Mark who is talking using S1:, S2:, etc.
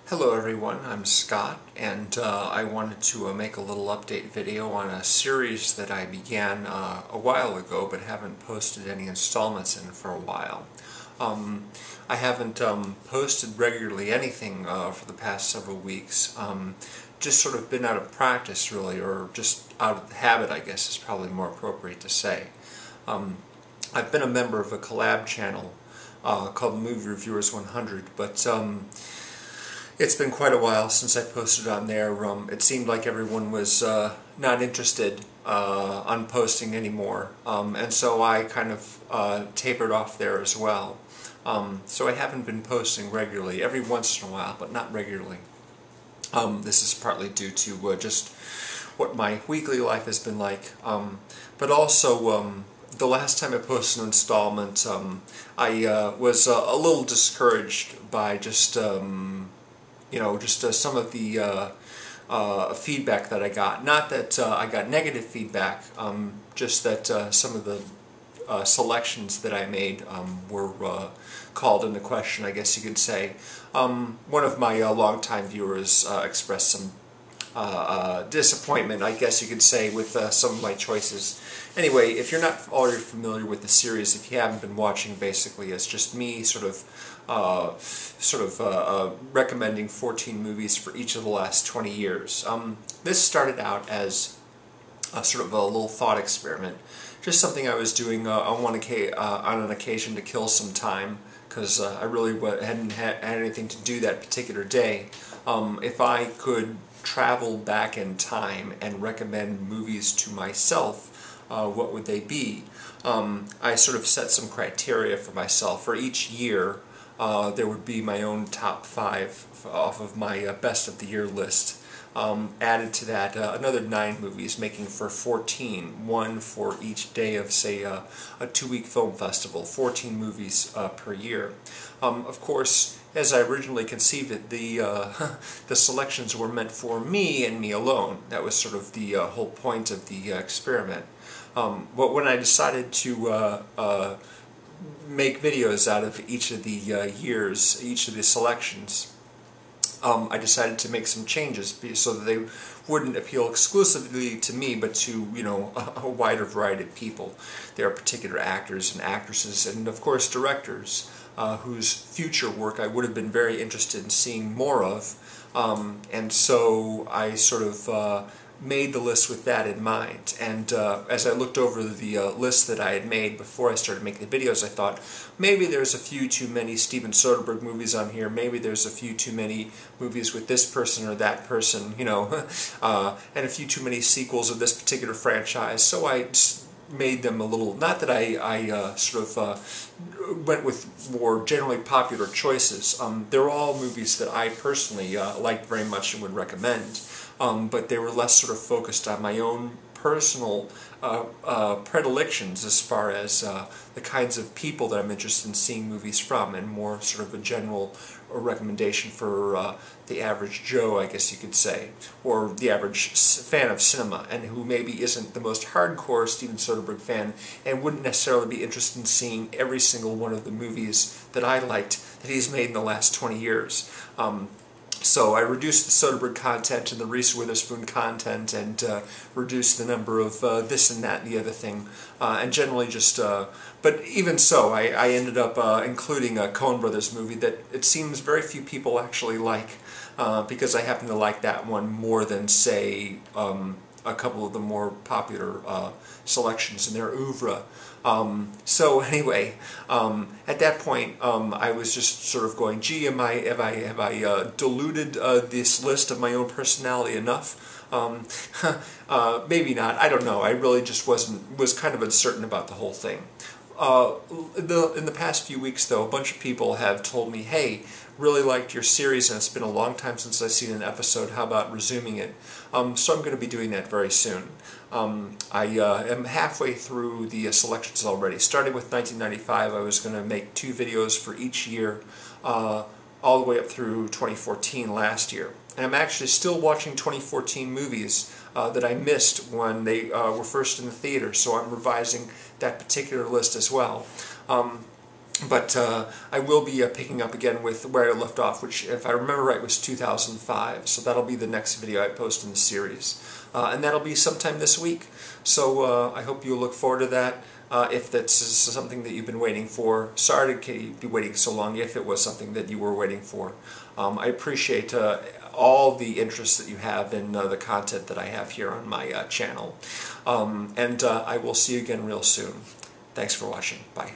S1: Hello everyone, I'm Scott, and I wanted to make a little update video on a series that I began a while ago but haven't posted any installments in for a while. I haven't posted regularly anything for the past several weeks. Just sort of been out of practice really, or just out of the habit I guess is probably more appropriate to say. I've been a member of a collab channel called Movie Reviewers 100, but it's been quite a while since I posted on there. It seemed like everyone was not interested on posting anymore, and so I kind of tapered off there as well. So I haven't been posting regularly, every once in a while, but not regularly. This is partly due to just what my weekly life has been like, but also the last time I posted an installment, I was a little discouraged by just some of the feedback that I got. Not that I got negative feedback, just that some of the selections that I made were called into question, I guess you could say. One of my longtime viewers expressed some disappointment, I guess you could say, with some of my choices. Anyway, if you're not already familiar with the series, if you haven't been watching, basically it's just me sort of recommending 14 movies for each of the last 20 years. This started out as a sort of a little thought experiment, just something I was doing on an occasion to kill some time, because I really hadn't had anything to do that particular day. If I could travel back in time and recommend movies to myself, what would they be? I sort of set some criteria for myself. For each year, there would be my own top 5 off of my best of the year list. Added to that another 9 movies, making for 14, one for each day of, say, a 2-week film festival, 14 movies per year. Of course, as I originally conceived it, the selections were meant for me and me alone. That was sort of the whole point of the experiment. But when I decided to make videos out of each of the years, each of the selections, I decided to make some changes so that they wouldn't appeal exclusively to me, but to, a wider variety of people. There are particular actors and actresses, and of course directors, whose future work I would have been very interested in seeing more of, and so I sort of made the list with that in mind. And as I looked over the list that I had made before I started making the videos, I thought maybe there's a few too many Steven Soderbergh movies on here, maybe there's a few too many movies with this person or that person, and a few too many sequels of this particular franchise. So I made them a little, not that I sort of went with more generally popular choices. They're all movies that I personally liked very much and would recommend. But they were less sort of focused on my own personal predilections as far as the kinds of people that I'm interested in seeing movies from, and more sort of a general recommendation for the average Joe, I guess you could say, or the average fan of cinema, and who maybe isn't the most hardcore Steven Soderbergh fan and wouldn't necessarily be interested in seeing every single one of the movies that I liked that he's made in the last 20 years. So I reduced the Soderbergh content and the Reese Witherspoon content, and reduced the number of this and that and the other thing, and generally just, but even so, I ended up including a Coen Brothers movie that it seems very few people actually like, because I happen to like that one more than, say, a couple of the more popular selections in their oeuvre. So anyway, at that point, I was just sort of going, gee, have I diluted this list of my own personality enough? Maybe not. I don't know. I really just was kind of uncertain about the whole thing. In the past few weeks, though, a bunch of people have told me, hey, really liked your series, and it's been a long time since I've seen an episode. How about resuming it? So I'm going to be doing that very soon. I am halfway through the selections already. Starting with 1995, I was going to make 2 videos for each year, all the way up through 2014 last year. And I'm actually still watching 2014 movies that I missed when they were first in the theater, so I'm revising that particular list as well. But I will be picking up again with where I left off, which, if I remember right, was 2005. So that'll be the next video I post in the series. And that'll be sometime this week. So I hope you'll look forward to that. If that's something that you've been waiting for. Sorry to be waiting so long if it was something that you were waiting for. I appreciate all the interest that you have in the content that I have here on my channel. And I will see you again real soon. Thanks for watching. Bye.